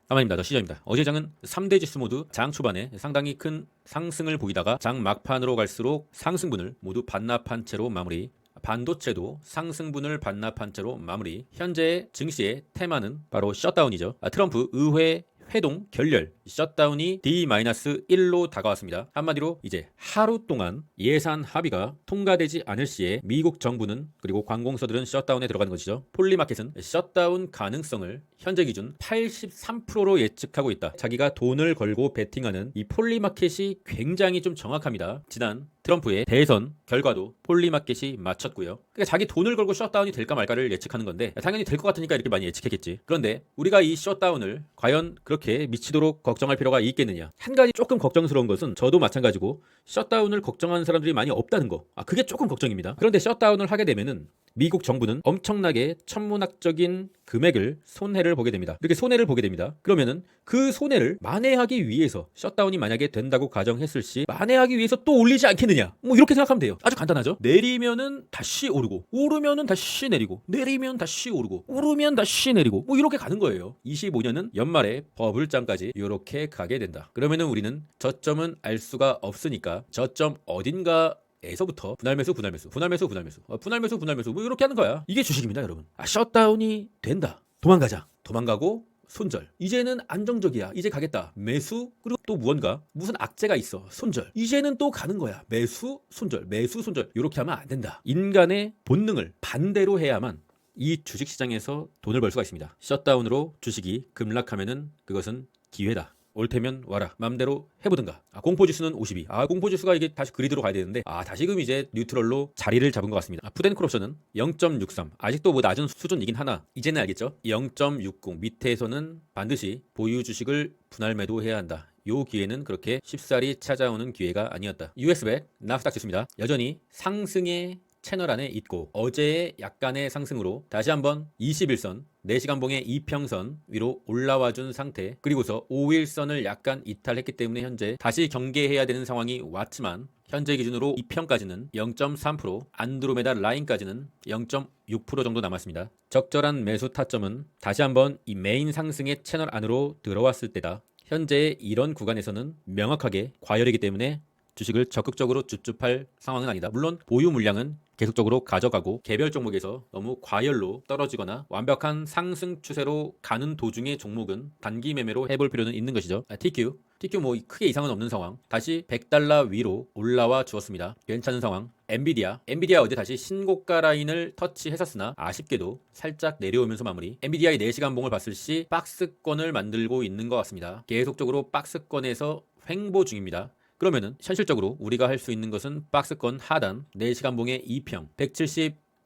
사만입니다. 더 시점입니다. 어제 장은 3대 지수 모두 장 초반에 상당히 큰 상승을 보이다가 장 막판으로 갈수록 상승분을 모두 반납한 채로 마무리. 반도체도 상승분을 반납한 채로 마무리. 현재 증시의 테마는 바로 셧다운이죠. 트럼프 의회 회동 결렬 셧다운이 D-1로 다가왔습니다. 한마디로 이제 하루 동안 예산 합의가 통과되지 않을 시에 미국 정부는 그리고 관공서들은 셧다운에 들어가는 것이죠. 폴리마켓은 셧다운 가능성을 현재 기준 83%로 예측하고 있다. 자기가 돈을 걸고 베팅하는 이 폴리마켓이 굉장히 좀 정확합니다. 지난 트럼프의 대선 결과도 폴리마켓이 맞췄고요. 그러니까 자기 돈을 걸고 셧다운이 될까 말까를 예측하는 건데 당연히 될 것 같으니까 이렇게 많이 예측했겠지. 그런데 우리가 이 셧다운을 과연 그렇게 미치도록 걱정할 필요가 있겠느냐. 한 가지 조금 걱정스러운 것은 저도 마찬가지고 셧다운을 걱정하는 사람들이 많이 없다는 거. 그게 조금 걱정입니다. 그런데 셧다운을 하게 되면은 미국 정부는 엄청나게 천문학적인 금액을 손해를 보게 됩니다. 이렇게 손해를 보게 됩니다. 그러면은 그 손해를 만회하기 위해서 셧다운이 만약에 된다고 가정했을 시 만회하기 위해서 또 올리지 않겠느냐. 뭐 이렇게 생각하면 돼요. 아주 간단하죠. 내리면은 다시 오르고 오르면은 다시 내리고 내리면 다시 오르고 오르면 다시 내리고 뭐 이렇게 가는 거예요. 25년은 연말에 버블장까지 이렇게 가게 된다. 그러면은 우리는 저점은 알 수가 없으니까 저점 어딘가 에서부터 분할매수 뭐 이렇게 하는 거야. 이게 주식입니다, 여러분. 셧다운이 된다. 도망가자. 도망가고 손절. 이제는 안정적이야. 이제 가겠다. 매수 그리고 또 무언가 무슨 악재가 있어. 손절. 이제는 또 가는 거야. 매수 손절. 매수 손절. 이렇게 하면 안 된다. 인간의 본능을 반대로 해야만 이 주식시장에서 돈을 벌 수가 있습니다. 셧다운으로 주식이 급락하면은 그것은 기회다. 올 테면 와라. 맘대로 해보든가. 공포지수는 52. 공포지수가 이게 다시 그리드로 가야 되는데 다시금 이제 뉴트럴로 자리를 잡은 것 같습니다. 푸드앤콜옵션은 0.63. 아직도 뭐 낮은 수준이긴 하나 이제는 알겠죠? 0.60 밑에서는 반드시 보유 주식을 분할 매도해야 한다. 요 기회는 그렇게 쉽사리 찾아오는 기회가 아니었다. US100 나스닥 지수입니다. 여전히 상승의 채널 안에 있고 어제의 약간의 상승으로 다시 한번 21선 4시간 봉의 이평선 위로 올라와 준 상태 그리고서 5일선을 약간 이탈했기 때문에 현재 다시 경계해야 되는 상황이 왔지만 현재 기준으로 2평까지는 0.3% 안드로메다 라인까지는 0.6% 정도 남았습니다. 적절한 매수 타점은 다시 한번 이 메인 상승의 채널 안으로 들어왔을 때다. 현재 이런 구간에서는 명확하게 과열이기 때문에 주식을 적극적으로 줍줍할 상황은 아니다. 물론 보유 물량은 계속적으로 가져가고 개별 종목에서 너무 과열로 떨어지거나 완벽한 상승 추세로 가는 도중의 종목은 단기 매매로 해볼 필요는 있는 것이죠. TQ 뭐 크게 이상은 없는 상황. 다시 $100 위로 올라와 주었습니다. 괜찮은 상황. 엔비디아 어제 다시 신고가 라인을 터치했었으나 아쉽게도 살짝 내려오면서 마무리. 엔비디아의 4시간 봉을 봤을 시 박스권을 만들고 있는 것 같습니다. 계속적으로 박스권에서 횡보 중입니다. 그러면은 현실적으로 우리가 할 수 있는 것은 박스권 하단 4시간 봉의 2평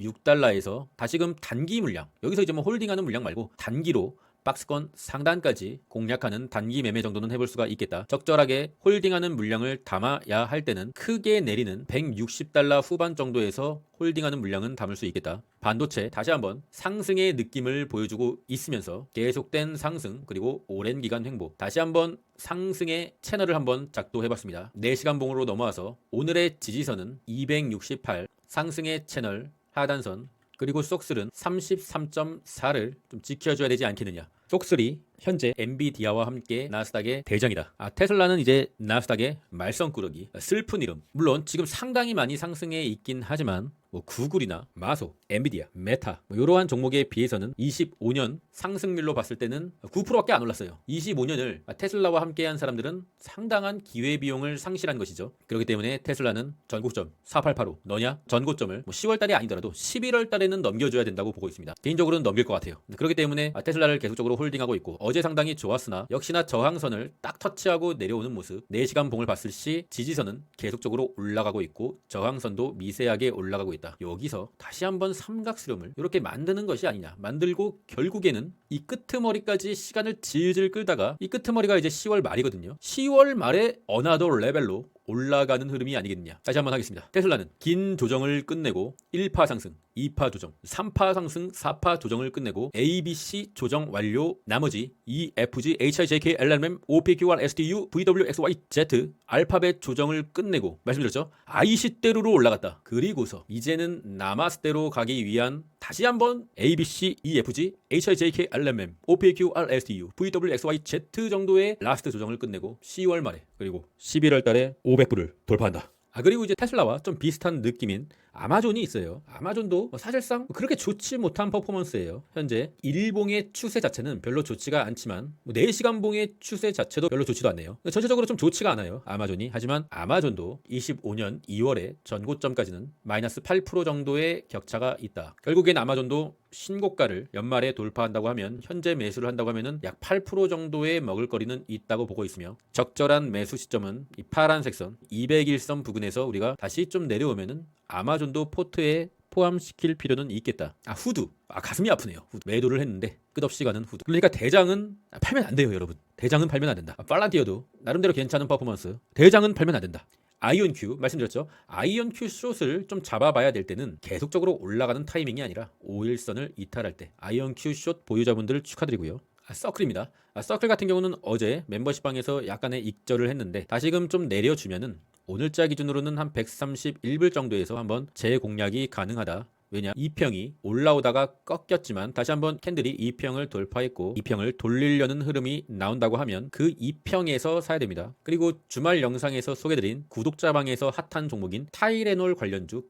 $176에서 다시금 단기 물량 여기서 이제 뭐 홀딩하는 물량 말고 단기로 박스권 상단까지 공략하는 단기 매매 정도는 해볼 수가 있겠다. 적절하게 홀딩하는 물량을 담아야 할 때는 크게 내리는 $160 후반 정도에서 홀딩하는 물량은 담을 수 있겠다. 반도체 다시 한번 상승의 느낌을 보여주고 있으면서 계속된 상승 그리고 오랜 기간 횡보 다시 한번 상승의 채널을 한번 작도해봤습니다. 4시간 봉으로 넘어와서 오늘의 지지선은 268 상승의 채널 하단선 그리고 속슬은 33.4를 좀 지켜줘야 되지 않겠느냐. 속슬이 현재 엔비디아와 함께 나스닥의 대장이다. 테슬라는 이제 나스닥의 말썽꾸러기. 슬픈 이름. 물론 지금 상당히 많이 상승해 있긴 하지만 뭐 구글이나 마소, 엔비디아, 메타 이러한 종목에 비해서는 25년 상승률로 봤을 때는 9%밖에 안 올랐어요. 25년을 테슬라와 함께한 사람들은 상당한 기회비용을 상실한 것이죠. 그렇기 때문에 테슬라는 전고점 4885 너냐? 전고점을 뭐 10월달이 아니더라도 11월달에는 넘겨줘야 된다고 보고 있습니다. 개인적으로는 넘길 것 같아요. 그렇기 때문에 테슬라를 계속적으로 홀딩하고 있고 어제 상당히 좋았으나 역시나 저항선을 딱 터치하고 내려오는 모습 4시간 봉을 봤을 시 지지선은 계속적으로 올라가고 있고 저항선도 미세하게 올라가고 있다. 여기서 다시 한번 삼각수렴을 이렇게 만드는 것이 아니냐. 만들고 결국에는 이 끄트머리까지 시간을 질질 끌다가 이 끄트머리가 이제 10월 말이거든요. 10월 말에 어나더 레벨로 올라가는 흐름이 아니겠느냐. 다시 한번 하겠습니다. 테슬라는 긴 조정을 끝내고 1파 상승, 2파 조정, 3파 상승, 4파 조정을 끝내고 ABC 조정 완료 나머지 EFG, HIJK, LMM, OPQR, STU, VWXYZ 알파벳 조정을 끝내고 말씀드렸죠. IC대로로 올라갔다. 그리고서 이제는 나마스대로 가기 위한 다시 한번 ABC, EFG, HIJK, LMM, OPQR, STU, VWXYZ 정도의 라스트 조정을 끝내고 10월 말에 그리고 11월 달에 500불을 돌파한다. 그리고 이제 테슬라와 좀 비슷한 느낌인 아마존이 있어요. 아마존도 사실상 그렇게 좋지 못한 퍼포먼스예요. 현재 일봉의 추세 자체는 별로 좋지가 않지만 4시간 봉의 추세 자체도 별로 좋지도 않네요. 전체적으로 좀 좋지가 않아요. 아마존이. 하지만 아마존도 25년 2월에 전고점까지는 마이너스 8% 정도의 격차가 있다. 결국엔 아마존도 신고가를 연말에 돌파한다고 하면 현재 매수를 한다고 하면은 약 8% 정도의 먹을거리는 있다고 보고 있으며 적절한 매수 시점은 이 파란색 선 200일선 부근에서 우리가 다시 좀 내려오면은 아마존도 포트에 포함시킬 필요는 있겠다. 후드. 가슴이 아프네요. 후드. 매도를 했는데 끝없이 가는 후드. 그러니까 대장은 팔면 안 돼요, 여러분. 대장은 팔면 안 된다. 팔란티어도 나름대로 괜찮은 퍼포먼스. 대장은 팔면 안 된다. 아이온큐 말씀드렸죠. 아이온큐 숏을 좀 잡아봐야 될 때는 계속적으로 올라가는 타이밍이 아니라 5일선을 이탈할 때 아이온큐 숏 보유자분들을 축하드리고요. 서클입니다. 서클 같은 경우는 어제 멤버십방에서 약간의 익절을 했는데 다시금 좀 내려주면은 오늘자 기준으로는 한 131불 정도에서 한번 재공략이 가능하다. 왜냐? 2평이 올라오다가 꺾였지만 다시 한번 캔들이 2평을 돌파했고 2평을 돌리려는 흐름이 나온다고 하면 그 2평에서 사야 됩니다. 그리고 주말 영상에서 소개드린 구독자방에서 핫한 종목인 타이레놀 관련주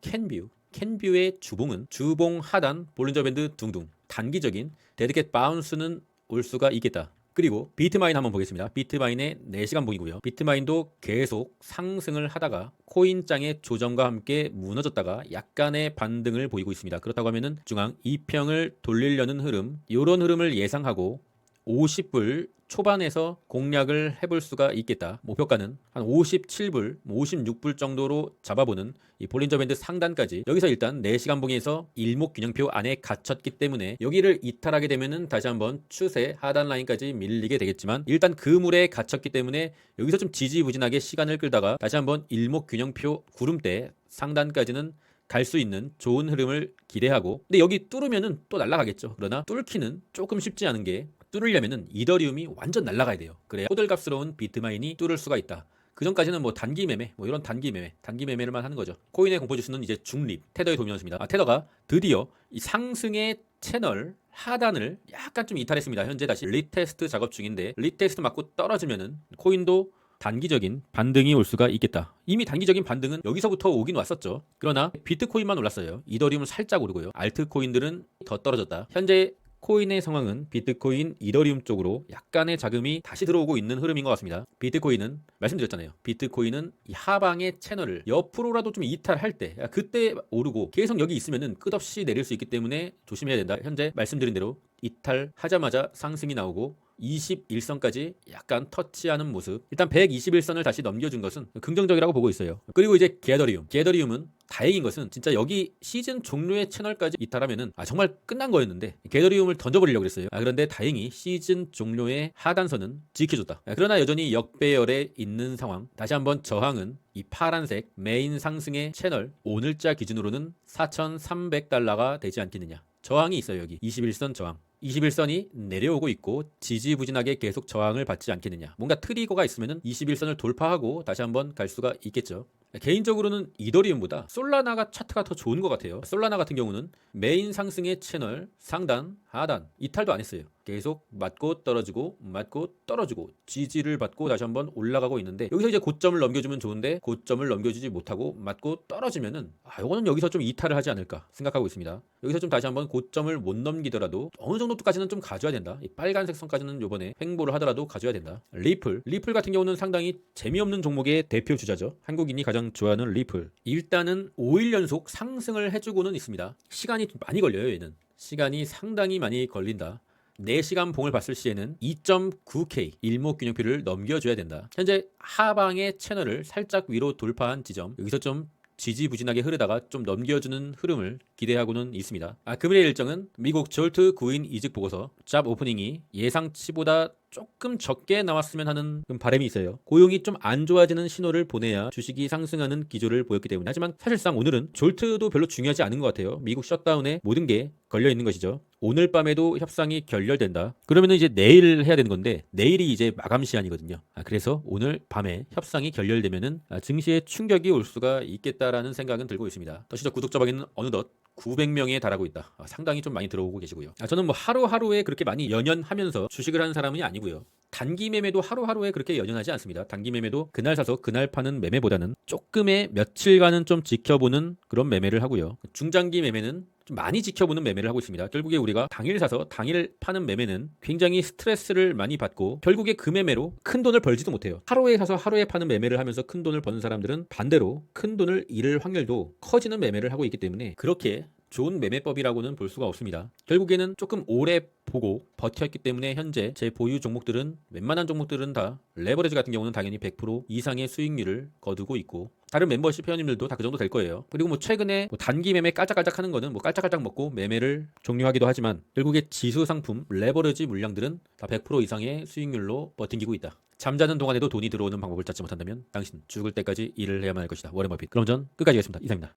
캔뷰의 주봉은 주봉 하단 볼린저 밴드 둥둥 단기적인 데드캣 바운스는 올 수가 있겠다. 그리고 비트마인 한번 보겠습니다. 비트마인의 4시간 봉이고요. 비트마인도 계속 상승을 하다가 코인장의 조정과 함께 무너졌다가 약간의 반등을 보이고 있습니다. 그렇다고 하면은 중앙 2평을 돌리려는 흐름, 이런 흐름을 예상하고 50불 초반에서 공략을 해볼 수가 있겠다. 목표가는 한 57불, 56불 정도로 잡아보는 이 볼린저 밴드 상단까지 여기서 일단 4시간 봉에서 일목균형표 안에 갇혔기 때문에 여기를 이탈하게 되면은 다시 한번 추세 하단 라인까지 밀리게 되겠지만 일단 그 물에 갇혔기 때문에 여기서 좀 지지부진하게 시간을 끌다가 다시 한번 일목균형표 구름대 상단까지는 갈 수 있는 좋은 흐름을 기대하고 근데 여기 뚫으면은 또 날아가겠죠. 그러나 뚫기는 조금 쉽지 않은 게 뚫으려면은 이더리움이 완전 날아가야 돼요. 그래야 호들갑스러운 비트마인이 뚫을 수가 있다. 그 전까지는 단기 매매, 이런 단기 매매를만 하는 거죠. 코인의 공포 지수는 이제 중립, 테더의 도미넌스입니다. 테더가 드디어 이 상승의 채널 하단을 약간 좀 이탈했습니다. 현재 다시 리테스트 작업 중인데 리테스트 맞고 떨어지면은 코인도 단기적인 반등이 올 수가 있겠다. 이미 단기적인 반등은 여기서부터 오긴 왔었죠. 그러나 비트코인만 올랐어요. 이더리움은 살짝 오르고요. 알트코인들은 더 떨어졌다. 현재 코인의 상황은 비트코인, 이더리움 쪽으로 약간의 자금이 다시 들어오고 있는 흐름인 것 같습니다. 비트코인은 말씀드렸잖아요. 비트코인은 이 하방의 채널을 옆으로라도 좀 이탈할 때 그때 오르고 계속 여기 있으면은 끝없이 내릴 수 있기 때문에 조심해야 된다. 현재 말씀드린 대로 이탈하자마자 상승이 나오고 21선까지 약간 터치하는 모습. 일단 121선을 다시 넘겨준 것은 긍정적이라고 보고 있어요. 그리고 이제 게더리움은 다행인 것은 진짜 여기 시즌 종료의 채널까지 이탈하면은 정말 끝난 거였는데 게더리움을 던져버리려고 그랬어요. 그런데 다행히 시즌 종료의 하단선은 지켜줬다. 그러나 여전히 역배열에 있는 상황. 다시 한번 저항은 이 파란색 메인 상승의 채널 오늘자 기준으로는 4,300달러가 되지 않겠느냐. 저항이 있어요. 여기 21선 저항. 21선이 내려오고 있고 지지부진하게 계속 저항을 받지 않겠느냐. 뭔가 트리거가 있으면 21선을 돌파하고 다시 한번 갈 수가 있겠죠. 개인적으로는 이더리움보다 솔라나가 차트가 더 좋은 것 같아요. 솔라나 같은 경우는 메인 상승의 채널 상단, 하단 이탈도 안 했어요. 계속 맞고 떨어지고 지지를 받고 다시 한번 올라가고 있는데 여기서 이제 고점을 넘겨주면 좋은데 고점을 넘겨주지 못하고 맞고 떨어지면은 이거는 여기서 좀 이탈을 하지 않을까 생각하고 있습니다. 여기서 좀 다시 한번 고점을 못 넘기더라도 어느 정도까지는 좀 가져야 된다. 이 빨간색 선까지는 요번에 횡보를 하더라도 가져야 된다. 리플 같은 경우는 상당히 재미없는 종목의 대표 주자죠. 한국인이 가장 좋아하는 리플. 일단은 5일 연속 상승을 해주고는 있습니다. 시간이 많이 걸려요. 얘는 시간이 상당히 많이 걸린다. 4시간 봉을 봤을 시에는 2.9K 일목균형표를 넘겨줘야 된다. 현재 하방의 채널을 살짝 위로 돌파한 지점, 여기서 좀 지지부진하게 흐르다가 좀 넘겨주는 흐름을 기대하고는 있습니다. 금일의 일정은 미국 졸트 구인 이직 보고서 잡 오프닝이 예상치보다 조금 적게 나왔으면 하는 바람이 있어요. 고용이 좀 안 좋아지는 신호를 보내야 주식이 상승하는 기조를 보였기 때문에. 하지만 사실상 오늘은 졸트도 별로 중요하지 않은 것 같아요. 미국 셧다운에 모든 게 걸려 있는 것이죠. 오늘 밤에도 협상이 결렬된다. 그러면은 이제 내일 해야 되는 건데 내일이 이제 마감 시한이거든요. 그래서 오늘 밤에 협상이 결렬되면은 증시에 충격이 올 수가 있겠다라는 생각은 들고 있습니다. 더시더 구독자 방에는 어느덧 900명에 달하고 있다. 상당히 좀 많이 들어오고 계시고요. 저는 뭐 하루하루에 그렇게 많이 연연하면서 주식을 하는 사람이 아니고요. 단기 매매도 하루하루에 그렇게 연연하지 않습니다. 단기 매매도 그날 사서 그날 파는 매매보다는 조금의 며칠간은 좀 지켜보는 그런 매매를 하고요. 중장기 매매는 좀 많이 지켜보는 매매를 하고 있습니다. 결국에 우리가 당일 사서 당일 파는 매매는 굉장히 스트레스를 많이 받고 결국에 그 매매로 큰 돈을 벌지도 못해요. 하루에 사서 하루에 파는 매매를 하면서 큰 돈을 버는 사람들은 반대로 큰 돈을 잃을 확률도 커지는 매매를 하고 있기 때문에 그렇게 좋은 매매법이라고는 볼 수가 없습니다. 결국에는 조금 오래 보고 버텼기 때문에 현재 제 보유 종목들은 웬만한 종목들은 다 레버리지 같은 경우는 당연히 100% 이상의 수익률을 거두고 있고 다른 멤버십 회원님들도 다 그 정도 될 거예요. 그리고 뭐 최근에 뭐 단기 매매 깔짝깔짝 하는 거는 뭐 깔짝깔짝 먹고 매매를 종료하기도 하지만 결국에 지수 상품 레버리지 물량들은 다 100% 이상의 수익률로 버티고 있다. 잠자는 동안에도 돈이 들어오는 방법을 찾지 못한다면 당신 죽을 때까지 일을 해야만 할 것이다. 워렌 버핏. 그럼 전 끝까지 하겠습니다. 이상입니다.